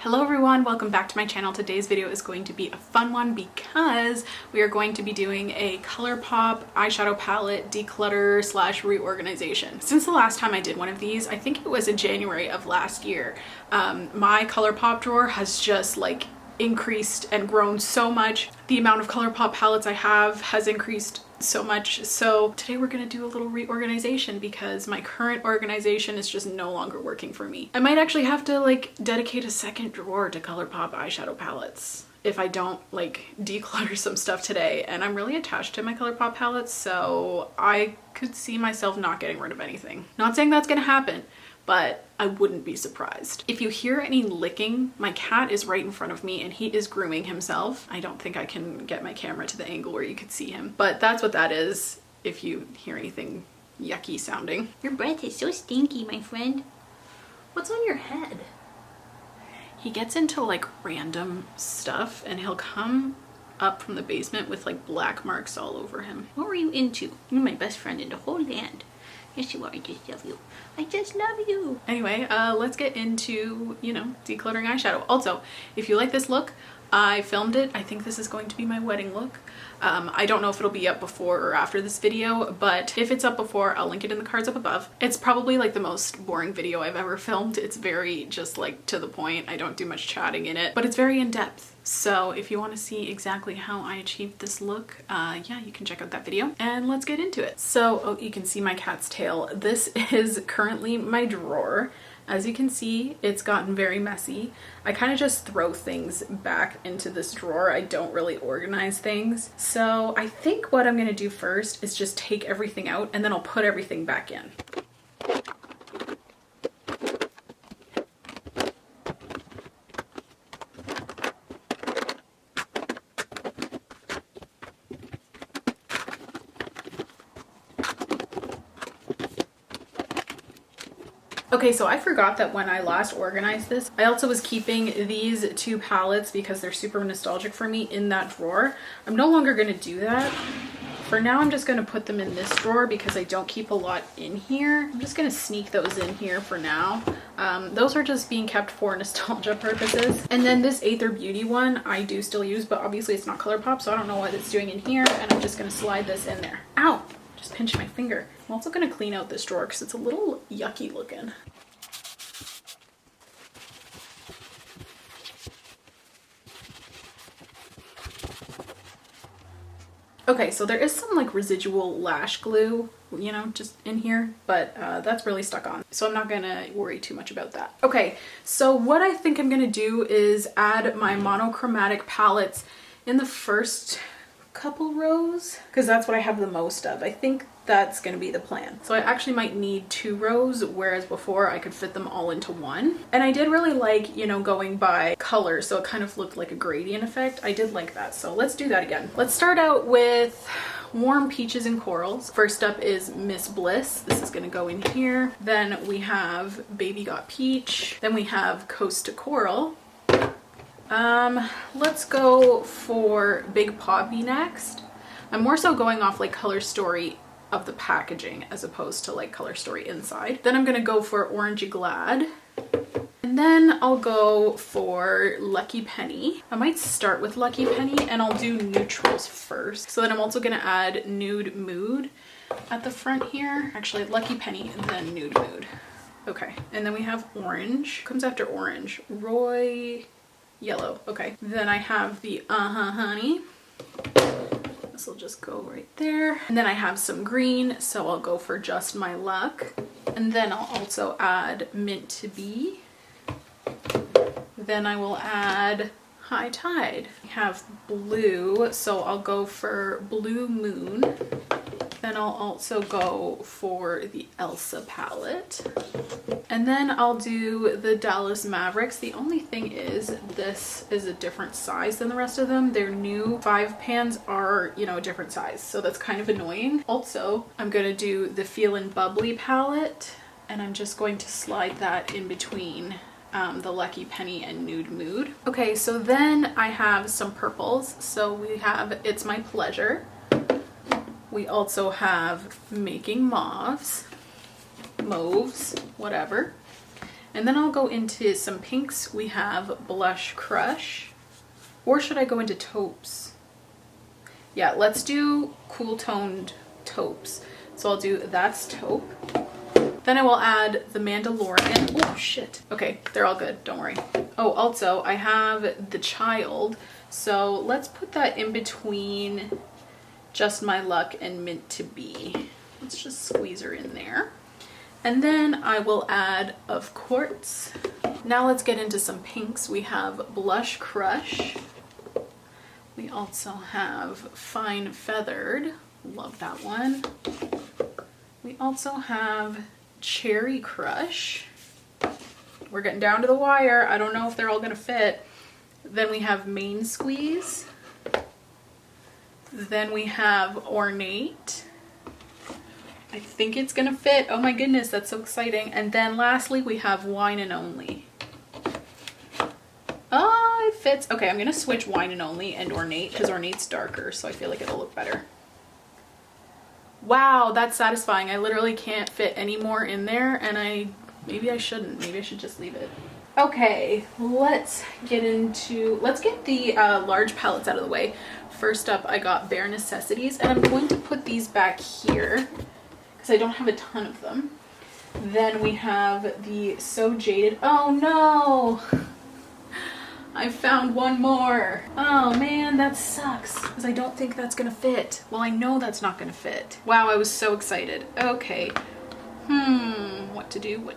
Hello everyone, welcome back to my channel. Today's video is going to be a fun one because we are going to be doing a Colourpop eyeshadow palette declutter slash reorganization. Since the last time I did one of these, I think it was in January of last year, my Colourpop drawer has just like increased and grown so much. The amount of Colourpop palettes I have has increased so much. So today we're gonna do a little reorganization because my current organization is just no longer working for me. I might actually have to like dedicate a second drawer to Colourpop eyeshadow palettes if I don't like declutter some stuff today. And I'm really attached to my Colourpop palettes, so I could see myself not getting rid of anything. Not saying that's gonna happen, but I wouldn't be surprised. If you hear any licking, my cat is right in front of me and he is grooming himself. I don't think I can get my camera to the angle where you could see him, but that's what that is if you hear anything yucky sounding. Your breath is so stinky, my friend. What's on your head? He gets into like random stuff and he'll come up from the basement with like black marks all over him. What were you into? You're my best friend in the whole land. Yes, you are. I just love you. I just love you. Anyway, let's get into, decluttering eyeshadow. Also, if you like this look, I filmed it. I think this is going to be my wedding look. I don't know if it'll be up before or after this video, but if it's up before, I'll link it in the cards up above. It's probably like the most boring video I've ever filmed. It's very just like to the point. I don't do much chatting in it, but it's very in depth. So if you want to see exactly how I achieved this look, yeah, you can check out that video and let's get into it. So, oh, you can see my cat's tail. This is currently my drawer. As you can see, it's gotten very messy. I kind of just throw things back into this drawer. I don't really organize things. So I think what I'm gonna do first is just take everything out and then I'll put everything back in. Okay, so I forgot that when I last organized this, I also was keeping these two palettes because they're super nostalgic for me in that drawer. I'm no longer gonna do that. For now, I'm just gonna put them in this drawer because I don't keep a lot in here. I'm just gonna sneak those in here for now. Those are just being kept for nostalgia purposes. And then this Aether Beauty one, I do still use, but obviously it's not Colourpop, so I don't know what it's doing in here. And I'm just gonna slide this in there. Ow! Just pinched my finger. I'm also gonna clean out this drawer because it's a little yucky looking. Okay, so there is some like residual lash glue, just in here, but that's really stuck on. So I'm not gonna worry too much about that. Okay, so what I think I'm gonna do is add my monochromatic palettes in the first couple rows because that's what I have the most of. I think that's gonna be the plan. So I actually might need 2 rows, whereas before I could fit them all into one. And I did really like, going by color, so it kind of looked like a gradient effect. I did like that, so let's do that again. Let's start out with Warm Peaches and Corals. First up is Miss Bliss. This is gonna go in here. Then we have Baby Got Peach. Then we have Coast to Coral. Let's go for Big Poppy next. I'm more so going off like color story of the packaging as opposed to like color story inside. Then I'm gonna go for Orangey Glad. And then I'll go for Lucky Penny. I might start with Lucky Penny and I'll do neutrals first. So then I'm also gonna add Nude Mood at the front here. Actually, Lucky Penny and then Nude Mood. Okay, and then we have Orange. Comes after Orange. Roy Yellow. Okay, then I have the Honey. This will just go right there. And then I have some green, so I'll go for Just My Luck. And then I'll also add Mint to Be. Then I will add High Tide. I have blue, so I'll go for Blue Moon. Then I'll also go for the Elsa palette. And then I'll do the Dallas Mavericks. The only thing is this is a different size than the rest of them. Their new 5 pans are, a different size. So that's kind of annoying. Also, I'm gonna do the Feelin Bubbly palette and I'm just going to slide that in between the Lucky Penny and Nude Mood. Okay, so then I have some purples. So we have It's My Pleasure. We also have Making Mauves, whatever. And then I'll go into some pinks. We have Blush Crush. Or should I go into taupes? Yeah, let's do cool toned taupes. So I'll do That's Taupe. Then I will add the Mandalorian. Oh shit. Okay, they're all good, don't worry. Oh, also I have the Child. So let's put that in between Just My Luck and Mint to Be. Let's just squeeze her in there. And then I will add Of Quartz. Now let's get into some pinks. We have Blush Crush. We also have Fine Feathered. Love that one. We also have Cherry Crush. We're getting down to the wire. I don't know if they're all gonna fit. Then we have Main Squeeze. Then we have Ornate. I think it's gonna fit. Oh my goodness, that's so exciting. And then lastly, we have Wine and Only. Oh, it fits. Okay, I'm gonna switch Wine and Only and Ornate because Ornate's darker, so I feel like it'll look better. Wow, that's satisfying. I literally can't fit any more in there, and maybe I shouldn't. Maybe I should just leave it. Okay, let's get the large palettes out of the way. First up, I got Bare Necessities, and I'm going to put these back here because I don't have a ton of them. Then we have the So Jaded. Oh no! I found one more. Oh man, that sucks because I don't think that's gonna fit. Well, I know that's not gonna fit. Wow, I was so excited. Okay. What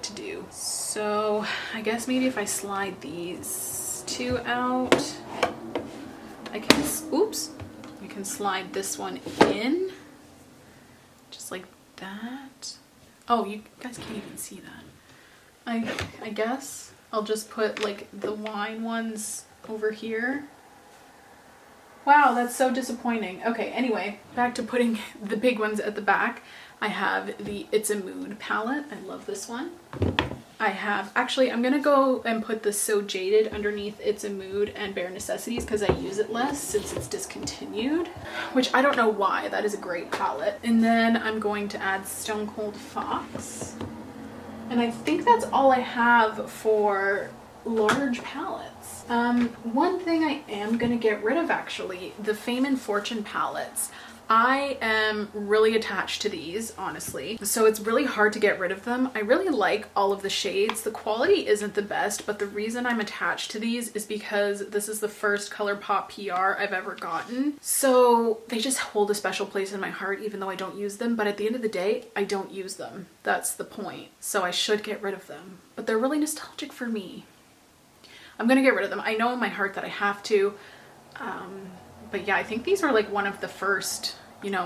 to do? So I guess maybe if I slide these two out, I can slide this one in just like that. Oh, you guys can't even see that. I guess I'll just put like the wine ones over here. Wow, that's so disappointing. Okay, anyway, back to putting the big ones at the back. I have the It's a Mood palette. I love this one. I'm gonna go and put the So Jaded underneath It's a Mood and Bare Necessities because I use it less since it's discontinued, which I don't know why. That is a great palette. And then I'm going to add Stone Cold Fox. And I think that's all I have for large palettes. One thing I am gonna get rid of, actually, the Fame and Fortune palettes. I am really attached to these, honestly, so it's really hard to get rid of them. I really like all of the shades. The quality isn't the best, but the reason I'm attached to these is because this is the first Colourpop PR I've ever gotten. So they just hold a special place in my heart, even though I don't use them. But at the end of the day, I don't use them. That's the point. So I should get rid of them. But they're really nostalgic for me. I'm gonna get rid of them. I know in my heart that I have to. But yeah, I think these were like one of the first,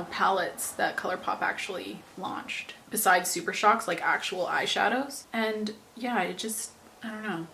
palettes that Colourpop actually launched. Besides Super Shocks, like actual eyeshadows. And yeah, I don't know.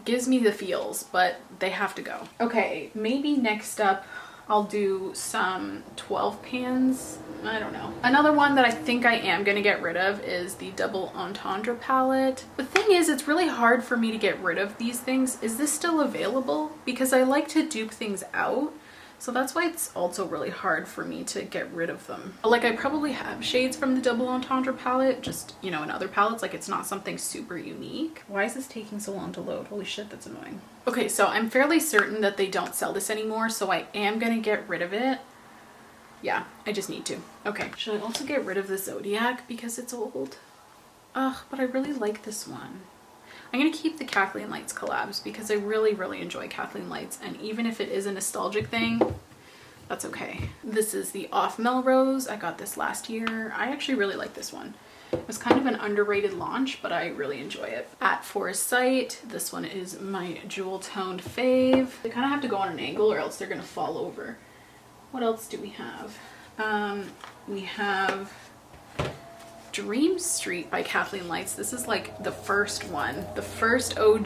Gives me the feels, but they have to go. Okay, maybe next up I'll do some 12 pans. I don't know. Another one that I think I am gonna get rid of is the Double Entendre palette. The thing is, it's really hard for me to get rid of these things. Is this still available? Because I like to dupe things out. So that's why it's also really hard for me to get rid of them. Like, I probably have shades from the Double Entendre palette, just, in other palettes. Like, it's not something super unique. Why is this taking so long to load? Holy shit, that's annoying. Okay, so I'm fairly certain that they don't sell this anymore, so I am gonna get rid of it. Yeah, I just need to. Okay, should I also get rid of the Zodiac because it's old? Ugh, but I really like this one. I'm going to keep the Kathleen Lights collabs because I really, really enjoy Kathleen Lights, and even if it is a nostalgic thing, that's okay. This is the Off Melrose. I got this last year. I actually really like this one. It was kind of an underrated launch, but I really enjoy it. At Forest Sight, this one is my jewel toned fave. They kind of have to go on an angle or else they're going to fall over. What else do we have? We have Dream Street by Kathleen Lights. This is like the first one, the first OG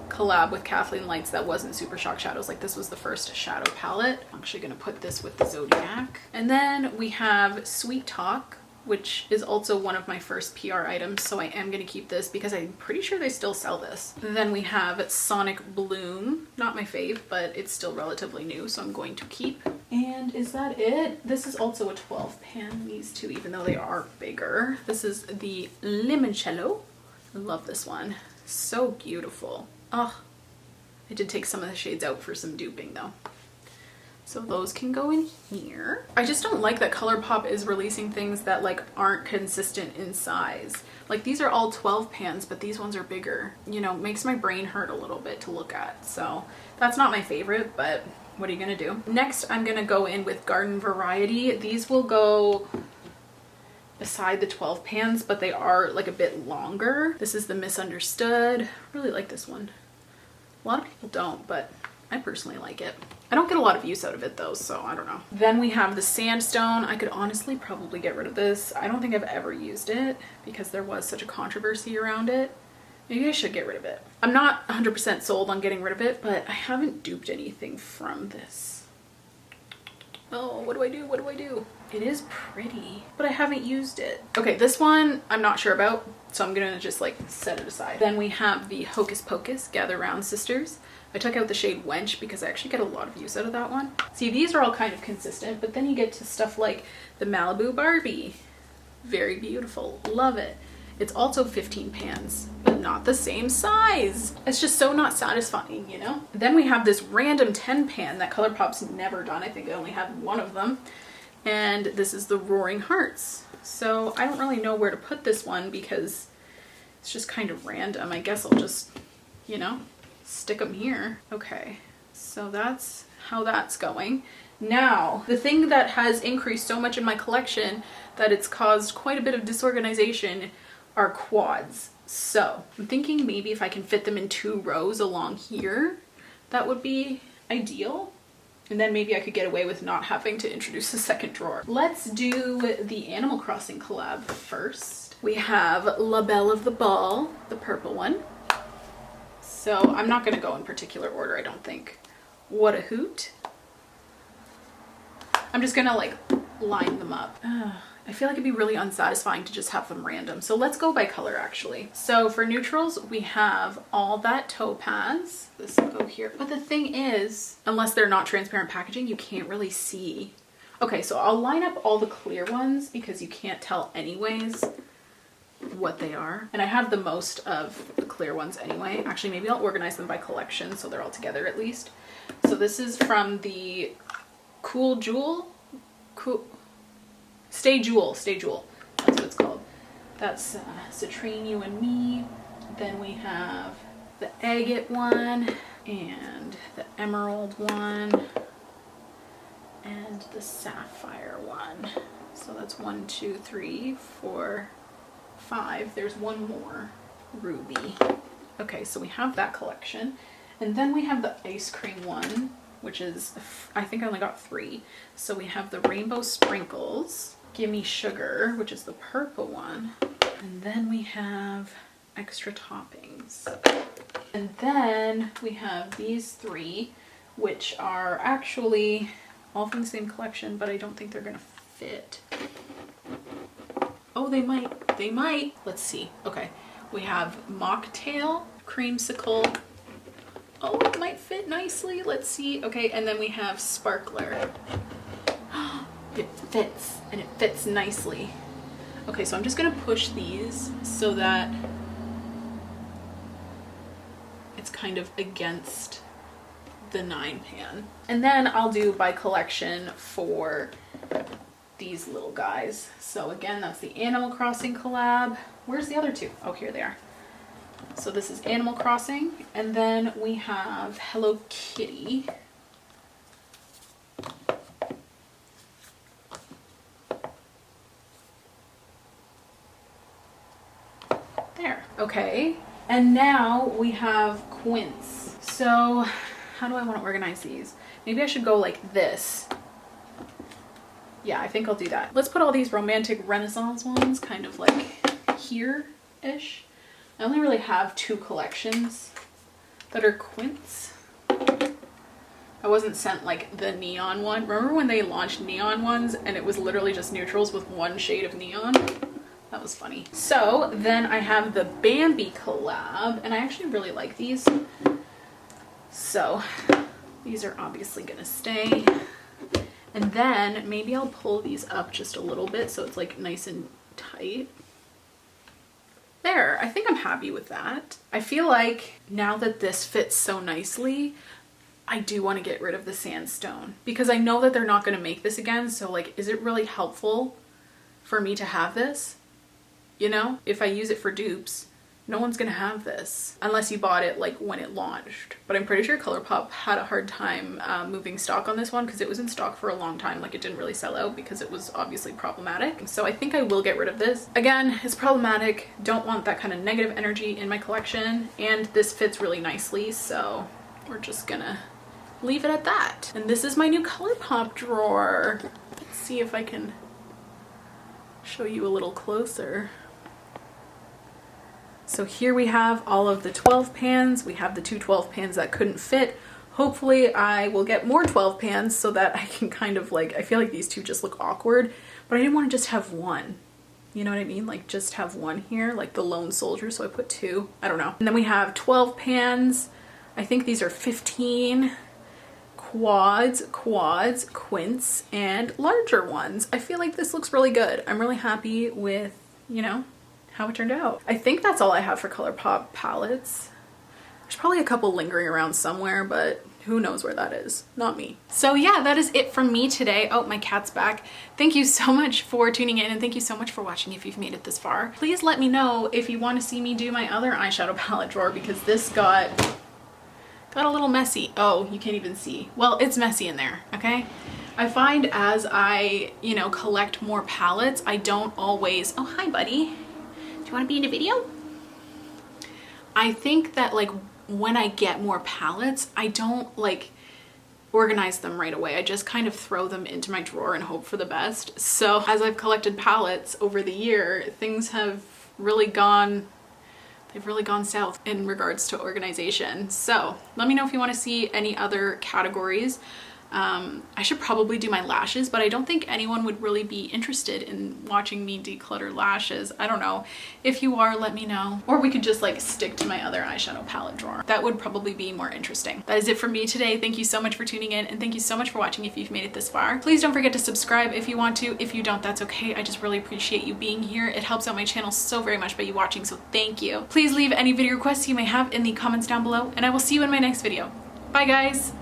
collab with Kathleen Lights that wasn't Super Shock Shadows. Like, this was the first shadow palette. I'm actually gonna put this with the Zodiac. And then we have Sweet Talk, which is also one of my first PR items, so I am gonna keep this because I'm pretty sure they still sell this. Then we have Sonic Bloom, not my fave, but it's still relatively new, so I'm going to keep. And is that it? This is also a 12 pan, these two, even though they are bigger. This is the Limoncello. I love this one. So beautiful. Oh, I did take some of the shades out for some duping though. So those can go in here. I just don't like that Colourpop is releasing things that like aren't consistent in size. Like these are all 12 pans, but these ones are bigger. You know, makes my brain hurt a little bit to look at. So that's not my favorite, but what are you gonna do? Next, I'm gonna go in with Garden Variety. These will go beside the 12 pans, but they are like a bit longer. This is the Misunderstood. I really like this one. A lot of people don't, but I personally like it. I don't get a lot of use out of it though, so I don't know. Then we have the Sandstone. I could honestly probably get rid of this. I don't think I've ever used it because there was such a controversy around it. Maybe I should get rid of it. I'm not 100% sold on getting rid of it, but I haven't duped anything from this. Oh, what do I do? What do I do? It is pretty, but I haven't used it. Okay, this one I'm not sure about, so I'm gonna just like set it aside. Then we have the Hocus Pocus Gather Round Sisters. I took out the shade Wench because I actually get a lot of use out of that one. See, these are all kind of consistent, but then you get to stuff like the Malibu Barbie. Very beautiful, love it. It's also 15 pans, but not the same size. It's just so not satisfying, you know? Then we have this random 10 pan that Colourpop's never done. I think I only have one of them. And this is the Roaring Hearts. So I don't really know where to put this one because it's just kind of random. I guess I'll just, you know, stick them here. Okay, so that's how that's going. Now, the thing that has increased so much in my collection that it's caused quite a bit of disorganization are quads. So I'm thinking maybe if I can fit them in 2 rows along here, that would be ideal. And then maybe I could get away with not having to introduce a second drawer. Let's do the Animal Crossing collab first. We have La Belle of the Ball, the purple one. So I'm not gonna go in particular order, I don't think. What a Hoot. I'm just gonna like line them up. I feel like it'd be really unsatisfying to just have them random. So let's go by color actually. So for neutrals, we have All That Topaz. This will go here. But the thing is, unless they're not transparent packaging, you can't really see. Okay, so I'll line up all the clear ones because you can't tell anyways what they are. And I have the most of the clear ones anyway. Actually, maybe I'll organize them by collection so they're all together at least. So this is from the Stay Jewel, that's what it's called. That's Citrine, You and Me. Then we have the Agate one, and the Emerald one, and the Sapphire one. So that's 1, 2, 3, 4, 5. There's one more, Ruby. Okay, so we have that collection. And then we have the Ice Cream one, which is, I think I only got 3. So we have the Rainbow Sprinkles, Gimme Sugar, which is the purple one. And then we have Extra Toppings. And then we have these 3, which are actually all from the same collection, but I don't think they're gonna fit. Oh, they might. Let's see. Okay, we have Mocktail, Creamsicle. Oh, it might fit nicely. Let's see. Okay, and then we have Sparkler. It fits, and it fits nicely. Okay, so I'm just gonna push these so that it's kind of against the 9 pan. And then I'll do by collection for these little guys. So again, that's the Animal Crossing collab. Where's the other 2? Oh, here they are. So this is Animal Crossing, and then we have Hello Kitty. There. Okay, and now we have Quince. So how do I want to organize these? Maybe I should go like this. Yeah, I think I'll do that. Let's put all these romantic Renaissance ones kind of like here-ish. I only really have 2 collections that are Quince. I wasn't sent like the neon one. Remember when they launched neon ones and it was literally just neutrals with 1 shade of neon? That was funny. So then I have the Bambi collab, and I actually really like these. So these are obviously gonna stay. And then maybe I'll pull these up just a little bit so it's like nice and tight. There, I think I'm happy with that. I feel like now that this fits so nicely, I do want to get rid of the sandstone because I know that they're not going to make this again. So like, is it really helpful for me to have this? You know, if I use it for dupes, no one's gonna have this unless you bought it like when it launched. But I'm pretty sure Colourpop had a hard time moving stock on this one because it was in stock for a long time. Like, it didn't really sell out because it was obviously problematic. So I think I will get rid of this. Again, it's problematic. Don't want that kind of negative energy in my collection. And this fits really nicely. So we're just gonna leave it at that. And this is my new Colourpop drawer. Let's see if I can show you a little closer. So here we have all of the 12 pans. We have the two 12 pans that couldn't fit. Hopefully I will get more 12 pans so that I can kind of like, I feel like these two just look awkward, but I didn't want to just have one. You know what I mean? Like just have one here, like the lone soldier. So I put two, I don't know. And then we have 12 pans. I think these are 15 quads, quints, and larger ones. I feel like this looks really good. I'm really happy with, you know, how it turned out. I think that's all I have for Colourpop palettes. There's probably a couple lingering around somewhere, but who knows where that is? Not me. So yeah, that is it from me today. Oh, my cat's back. Thank you so much for tuning in and thank you so much for watching if you've made it this far. Please let me know if you want to see me do my other eyeshadow palette drawer because this got a little messy. Oh, you can't even see. Well, it's messy in there, okay? I find as I, you know, collect more palettes, I don't always, oh, hi buddy. Do you want to be in a video? I think that like when I get more palettes, I don't like organize them right away. I just kind of throw them into my drawer and hope for the best. So as I've collected palettes over the year, things have really gone, they've really gone south in regards to organization. So let me know if you want to see any other categories. I should probably do my lashes, but I don't think anyone would really be interested in watching me declutter lashes. I don't know. If you are, let me know. Or we could just like stick to my other eyeshadow palette drawer. That would probably be more interesting. That is it for me today. Thank you so much for tuning in and thank you so much for watching if you've made it this far. Please don't forget to subscribe if you want to. If you don't, that's okay. I just really appreciate you being here. It helps out my channel so very much by you watching, so thank you. Please leave any video requests you may have in the comments down below and I will see you in my next video. Bye guys!